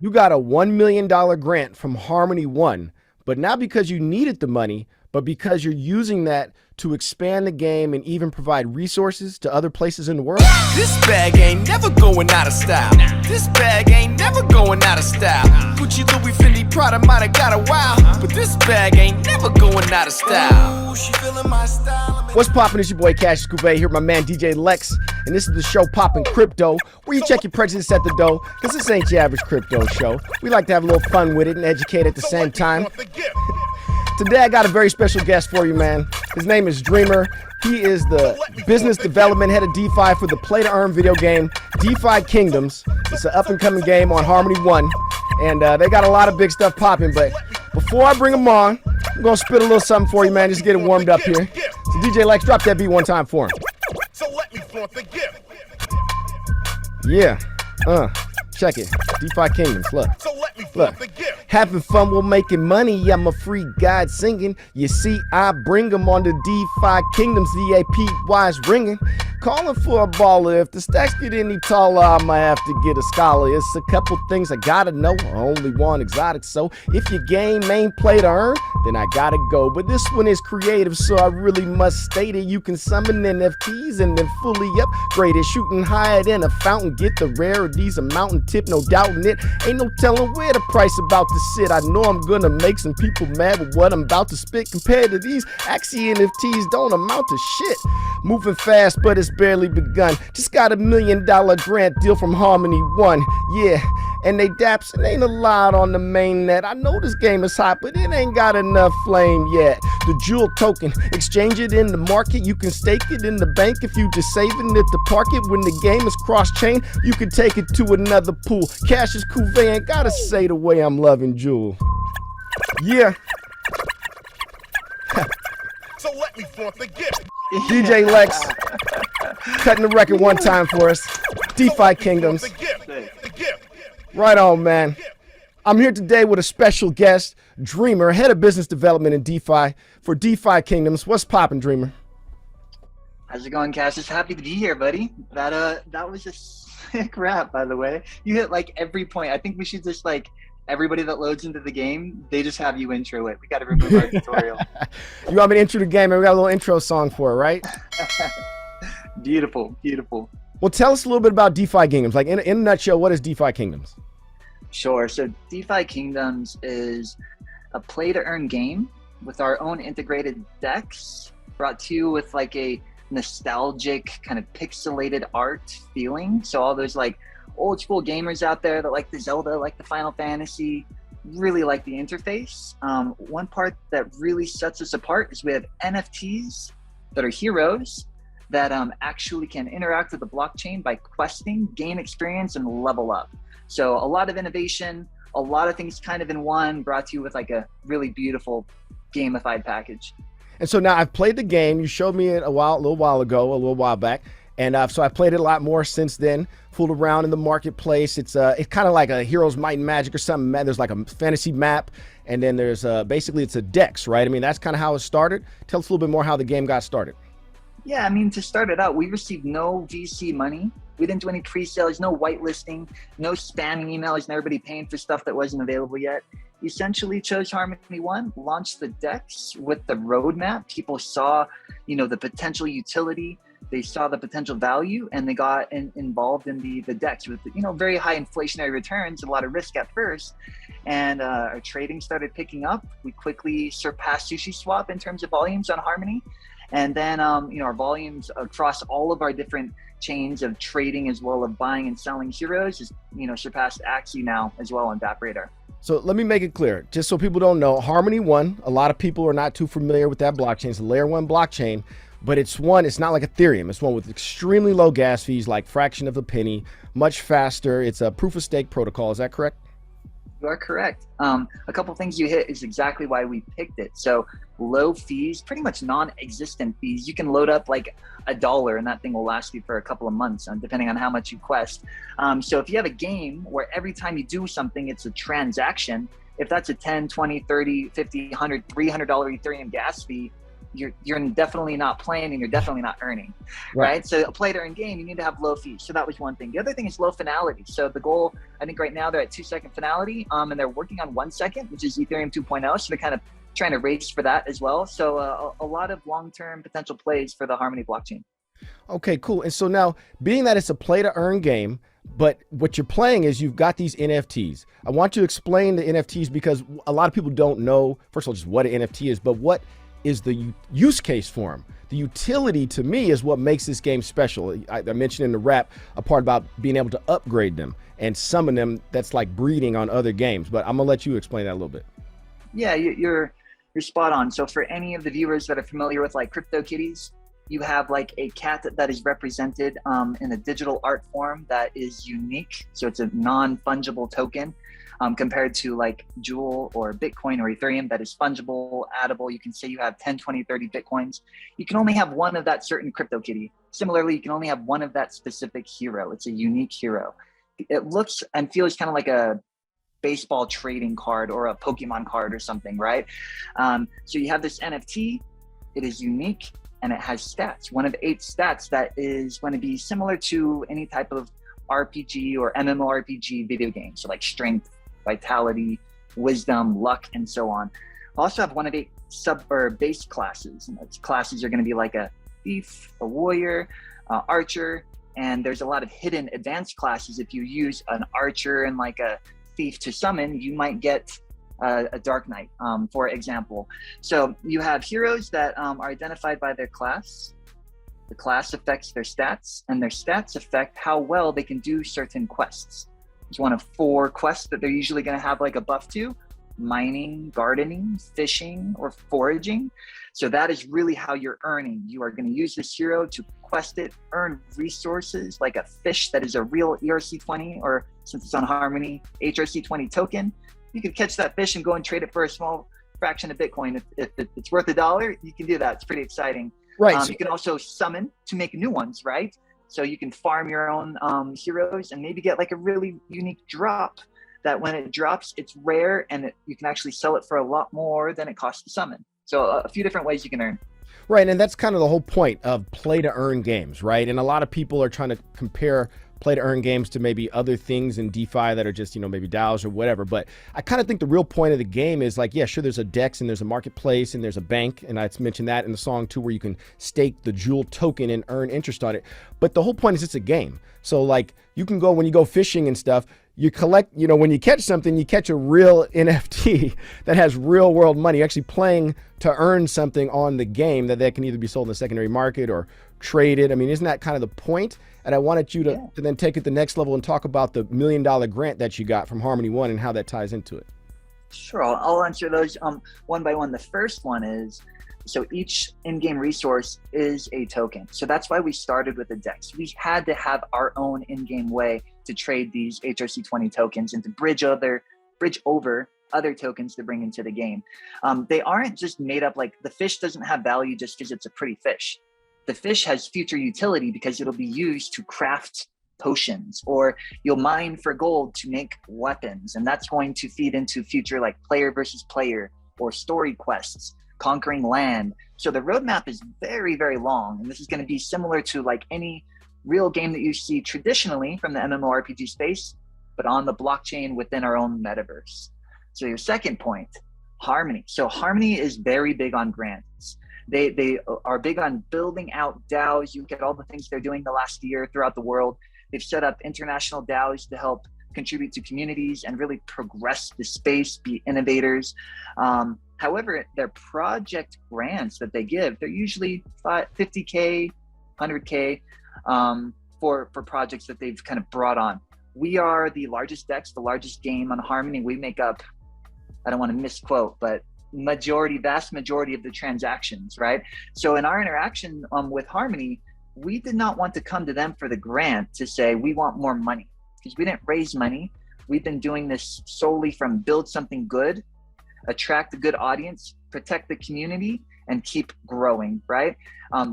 You got a $1 million grant from Harmony One, but not because you needed the money, but because you're using that to expand the game and even provide resources to other places in the world. This bag ain't never going out of style. This bag ain't never going out of style. Gucci, Louis, Fendi, Prada might have got a while, but this bag ain't never going out of style. Ooh, she feeling my style. What's poppin'? It's your boy Cassius Cuvée here with my man DJ Lex, and this is the show Poppin Crypto, where you check your prejudice at the door, because this ain't your average crypto show. We like to have a little fun with it and educate at the same time. Today I got a very special guest for you, man. His name is Dreamer. He is the business development head of DeFi for the play-to-earn video game DeFi Kingdoms. It's an up-and-coming game on Harmony One, and they got a lot of big stuff popping. But before I bring him on, I'm gonna spit a little something for you, man. Just get it warmed up here. So DJ Lex, drop that beat one time for him. So let me flaunt the gift. Yeah. Check it. DeFi Kingdoms. Look. So let me flaunt the gift. Having fun while making money. I'm a free guide singing. You see, I bring them on the DeFi Kingdoms. VAPY's ringing. Calling for a baller. If the stacks get any taller, I might have to get a scholar. It's a couple things I gotta know. I only want exotic. So if your game ain't play to earn, then I gotta go. But this one is creative, so I really must state it. You can summon NFTs and then fully upgrade it. Shooting higher than a fountain. Get the rarities, a mountain tip, no doubting it. Ain't no telling where the price about to sit. I know I'm gonna make some people mad with what I'm about to spit. Compared to these Axie NFTs, don't amount to shit. Moving fast, but it's barely begun. Just got $1 million grant deal from Harmony One. Yeah, and they daps and ain't a lot on the main net. I know this game is hot, but it ain't got enough flame yet. The jewel token, exchange it in the market. You can stake it in the bank if you just saving it to park it. When the game is cross-chain, you can take it to another pool. Cassius Cuvée ain't gotta say the way I'm loving Jewel. Yeah. So let me flaunt the gift. DJ Lex, cutting the record one time for us. DeFi Kingdoms. The gift. The gift. Right on, man. I'm here today with a special guest, Dreamer, head of business development in DeFi for DeFi Kingdoms. What's poppin', Dreamer? How's it going, Cassius? Happy to be here, buddy. That was a sick rap, by the way. You hit like every point. I think we should just like everybody that loads into the game, they just have you intro it. We got to remove our tutorial. You want me to intro the game, and we got a little intro song for it, right? Beautiful, beautiful. Well, tell us a little bit about DeFi Kingdoms. Like in a nutshell, what is DeFi Kingdoms? Sure. So DeFi Kingdoms is a play-to-earn game with our own integrated decks, brought to you with like a nostalgic kind of pixelated art feeling. So all those like old school gamers out there that like the Zelda, like the Final Fantasy, really like the interface. One part that really sets us apart is we have NFTs that are heroes that actually can interact with the blockchain by questing, gain experience, and level up. So a lot of innovation, a lot of things kind of in one, brought to you with like a really beautiful gamified package. And so now I've played the game. You showed me it a little while back. And so I've played it a lot more since then, fooled around in the marketplace. It's kind of like a Heroes Might and Magic or something. There's like a fantasy map, and then there's basically it's a dex, right? I mean, that's kind of how it started. Tell us a little bit more how the game got started. Yeah, I mean, to start it out, we received no VC money. We didn't do any pre-sales, no whitelisting, no spamming emails, and everybody paying for stuff that wasn't available yet. Essentially chose Harmony One, launched the dex with the roadmap. People saw, the potential utility. They saw the potential value, and they got involved in the DEX with very high inflationary returns, a lot of risk at first, and our trading started picking up. We quickly surpassed SushiSwap in terms of volumes on Harmony, and then our volumes across all of our different chains of trading as well as buying and selling heroes is surpassed Axie now as well on DappRadar. So let me make it clear, just so people don't know, Harmony One, a lot of people are not too familiar with that blockchain. It's a layer one blockchain. But it's not like Ethereum. It's one with extremely low gas fees, like fraction of a penny, much faster. It's a proof of stake protocol. Is that correct? You are correct. A couple things you hit is exactly why we picked it. So low fees, pretty much non-existent fees. You can load up like $1 and that thing will last you for a couple of months, depending on how much you quest. So if you have a game where every time you do something, it's a transaction, if that's a 10, 20, 30, 50, 100, $300 Ethereum gas fee, you're definitely not playing and you're definitely not earning, right? So a play to earn game, you need to have low fees. So that was one thing. The other thing is low finality. So the goal, I think right now they're at 2-second finality, and they're working on 1 second, which is Ethereum 2.0. So they're kind of trying to race for that as well. So a lot of long-term potential plays for the Harmony blockchain. Okay, cool. And so now, being that it's a play to earn game, but what you're playing is you've got these NFTs. I want you to explain the NFTs because a lot of people don't know, first of all, just what an NFT is, but what is the use case for them? The utility to me is what makes this game special. I mentioned in the wrap a part about being able to upgrade them and summon them. That's like breeding on other games, but I'm gonna let you explain that a little bit. Yeah, you're spot on. So for any of the viewers that are familiar with like CryptoKitties, you have like a cat that is represented in a digital art form that is unique. So it's a non-fungible token compared to like Jewel or Bitcoin or Ethereum that is fungible, addable. You can say you have 10, 20, 30 Bitcoins. You can only have one of that certain CryptoKitty. Similarly, you can only have one of that specific hero. It's a unique hero. It looks and feels kind of like a baseball trading card or a Pokemon card or something, right? So you have this NFT, it is unique, and it has stats, one of 8 stats that is going to be similar to any type of RPG or MMORPG video game. So like strength, vitality, wisdom, luck, and so on. I also have one of 8 sub or base classes. And those classes are going to be like a thief, a warrior, archer, and there's a lot of hidden advanced classes. If you use an archer and like a thief to summon, you might get a Dark Knight, for example. So you have heroes that are identified by their class. The class affects their stats, and their stats affect how well they can do certain quests. It's one of 4 quests that they're usually going to have like a buff to: mining, gardening, fishing, or foraging. So that is really how you're earning. You are going to use this hero to quest it, earn resources like a fish that is a real ERC20, or since it's on Harmony, HRC20 token. You can catch that fish and go and trade it for a small fraction of Bitcoin. If it's worth $1, you can do that. It's pretty exciting. Right. You can also summon to make new ones, right? So you can farm your own heroes and maybe get like a really unique drop that when it drops, it's rare, and you can actually sell it for a lot more than it costs to summon. So a few different ways you can earn. Right, and that's kind of the whole point of play to earn games, right? And a lot of people are trying to compare play to earn games to maybe other things in DeFi that are just, maybe DAOs or whatever. But I kind of think the real point of the game is like, yeah, sure, there's a DEX and there's a marketplace and there's a bank. And I mentioned that in the song too, where you can stake the Jewel token and earn interest on it. But the whole point is it's a game. So like you can go, when you go fishing and stuff, you collect, when you catch something, you catch a real NFT that has real world money. You're actually playing to earn something on the game that can either be sold in the secondary market or traded. I mean, isn't that kind of the point? And I wanted you to then take it the next level and talk about the $1 million grant that you got from Harmony One and how that ties into it. Sure, I'll answer those one by one. The first one is, so each in-game resource is a token. So that's why we started with the DEX. We had to have our own in-game way to trade these HRC20 tokens and to bridge over other tokens to bring into the game. They aren't just made up, like the fish doesn't have value just because it's a pretty fish. The fish has future utility because it'll be used to craft potions, or you'll mine for gold to make weapons. And that's going to feed into future like player versus player or story quests, conquering land. So the roadmap is very, very long. And this is going to be similar to like any real game that you see traditionally from the MMORPG space, but on the blockchain within our own metaverse. So your second point, Harmony. So Harmony is very big on grants. They are big on building out DAOs. You look at all the things they're doing the last year throughout the world. They've set up international DAOs to help contribute to communities and really progress the space, be innovators. However, their project grants that they give, they're usually $50K, $100K for projects that they've kind of brought on. We are the largest DEX, the largest game on Harmony. We make up, I don't want to misquote, but vast majority of the transactions, right? So in our interaction with Harmony, we did not want to come to them for the grant to say we want more money, because we didn't raise money. We've been doing this solely from build something good, attract a good audience, protect the community, and keep growing, right?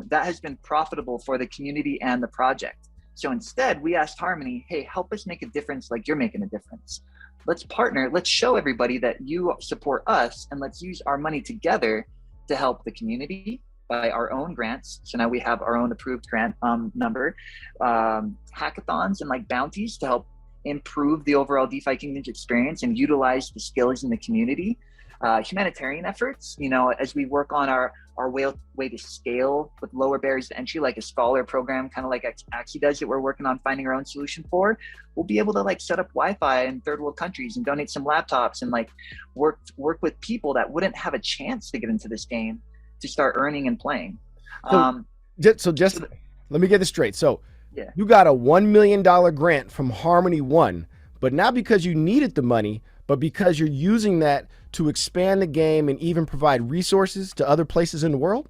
That has been profitable for the community and the project. So instead, we asked Harmony, hey, help us make a difference like you're making a difference. Let's partner, let's show everybody that you support us, and let's use our money together to help the community, by our own grants. So now we have our own approved grant number, hackathons and like bounties to help improve the overall DeFi Kingdoms experience and utilize the skills in the community. Humanitarian efforts, you know, as we work on our way to scale with lower barriers to entry, like a scholar program, kind of like Axie does, that we're working on finding our own solution for. We'll be able to like set up Wi-Fi in third world countries and donate some laptops and like work with people that wouldn't have a chance to get into this game to start earning and playing. So let me get this straight. So yeah, you got a $1 million grant from Harmony One, but not because you needed the money, but because you're using that to expand the game and even provide resources to other places in the world?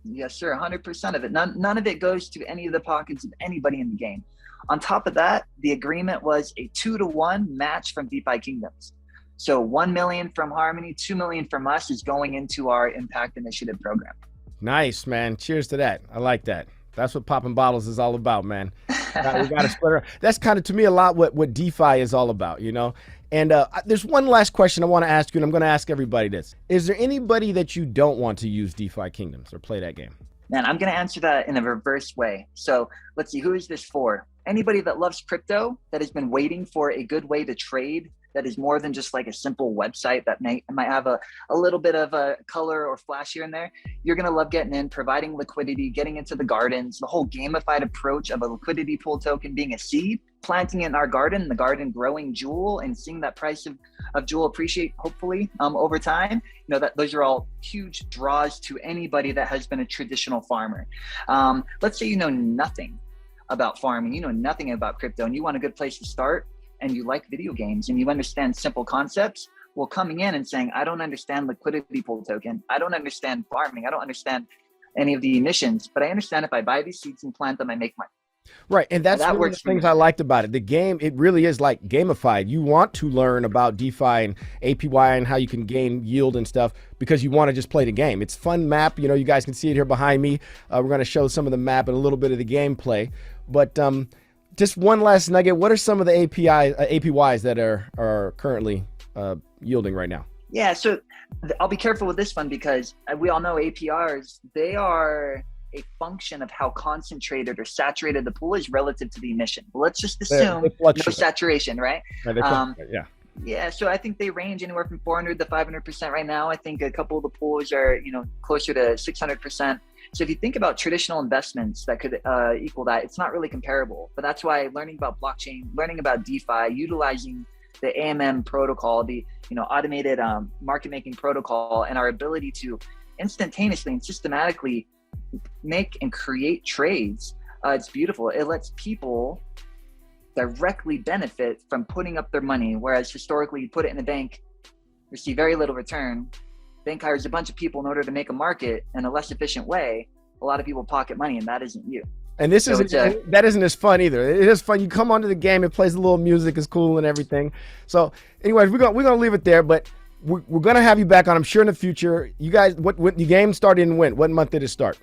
Yes, sir. 100% of it. None of it goes to any of the pockets of anybody in the game. On top of that, the agreement was a 2-to-1 match from DeFi Kingdoms. So 1 million from Harmony, 2 million from us is going into our Impact Initiative program. Nice, man. Cheers to that. I like that. That's what Poppin' Bottles is all about, man. We got to split her. That's kind of, to me, a lot what DeFi is all about, you know? And there's one last question I want to ask you, and I'm going to ask everybody this. Is there anybody that you don't want to use DeFi Kingdoms or play that game? Man, I'm going to answer that in a reverse way. So let's see, who is this for? Anybody that loves crypto, that has been waiting for a good way to trade, that is more than just like a simple website that might have a little bit of a color or flash here and there. You're going to love getting in, providing liquidity, getting into the gardens, the whole gamified approach of a liquidity pool token being a seed, planting it in our garden, the garden growing Jewel, and seeing that price of Jewel appreciate, hopefully, over time. You know, those are all huge draws to anybody that has been a traditional farmer. Let's say you know nothing about farming, you know nothing about crypto, and you want a good place to start, and you like video games and you understand simple concepts. Well, coming in and saying, I don't understand liquidity pool token, I don't understand farming, I don't understand any of the emissions, but I understand if I buy these seeds and plant them, I make money. Right, and that's one of the things I liked about it. The game, it really is like gamified. You want to learn about DeFi and APY and how you can gain yield and stuff because you want to just play the game. It's fun map. You know, you guys can see it here behind me. We're going to show some of the map and a little bit of the gameplay. But just one last nugget. What are some of the APYs that are currently yielding right now? Yeah, so I'll be careful with this one because we all know APRs, they are a function of how concentrated or saturated the pool is relative to the emission. Let's just assume no saturation, right? Yeah, so I think they range anywhere from 400 to 500% right now. I think a couple of the pools are, you know, closer to 600%. So if you think about traditional investments that could equal that, it's not really comparable. But that's why learning about blockchain, learning about DeFi, utilizing the AMM protocol, the automated market making protocol, and our ability to instantaneously and systematically make and create trades, it's beautiful. It lets people directly benefit from putting up their money, whereas historically you put it in the bank, receive very little return. Bank hires a bunch of people in order to make a market in a less efficient way. A lot of people pocket money, and that isn't you. And this isn't that isn't as fun either. It is fun. You come onto the game, it plays a little music, it's cool and everything. So anyways, we're gonna leave it there, but we're gonna have you back on, I'm sure, in the future. You guys, what the game started in when? What month did it start?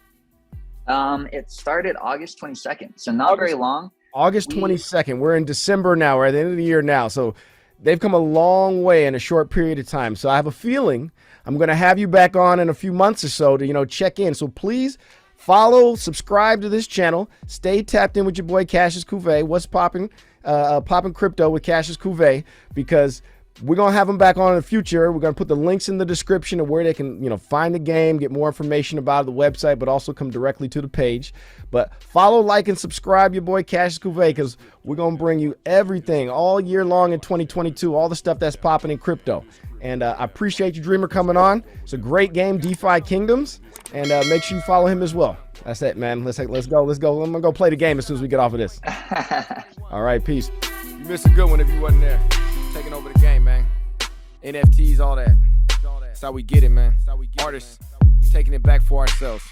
It started August 22nd, so not very long. August 22nd. We're in December now. We're at the end of the year now. So they've come a long way in a short period of time. So I have a feeling I'm going to have you back on in a few months or so to, check in. So please follow, subscribe to this channel. Stay tapped in with your boy Cassius Cuvée. What's popping? Poppin Crypto with Cassius Cuvée, because we're going to have them back on in the future. We're going to put the links in the description of where they can, find the game, get more information about the website, but also come directly to the page. But follow, like, and subscribe your boy Cassius Cuvée, because we're going to bring you everything all year long in 2022, all the stuff that's popping in crypto. And I appreciate you, Dreamer, coming on. It's a great game, DeFi Kingdoms, and make sure you follow him as well. That's it, man. Let's go. I'm going to go play the game as soon as we get off of this. All right, peace. You missed a good one if you wasn't there. Taking over the game, man. NFTs, all that. That's how we get it, man. Artists taking it back for ourselves.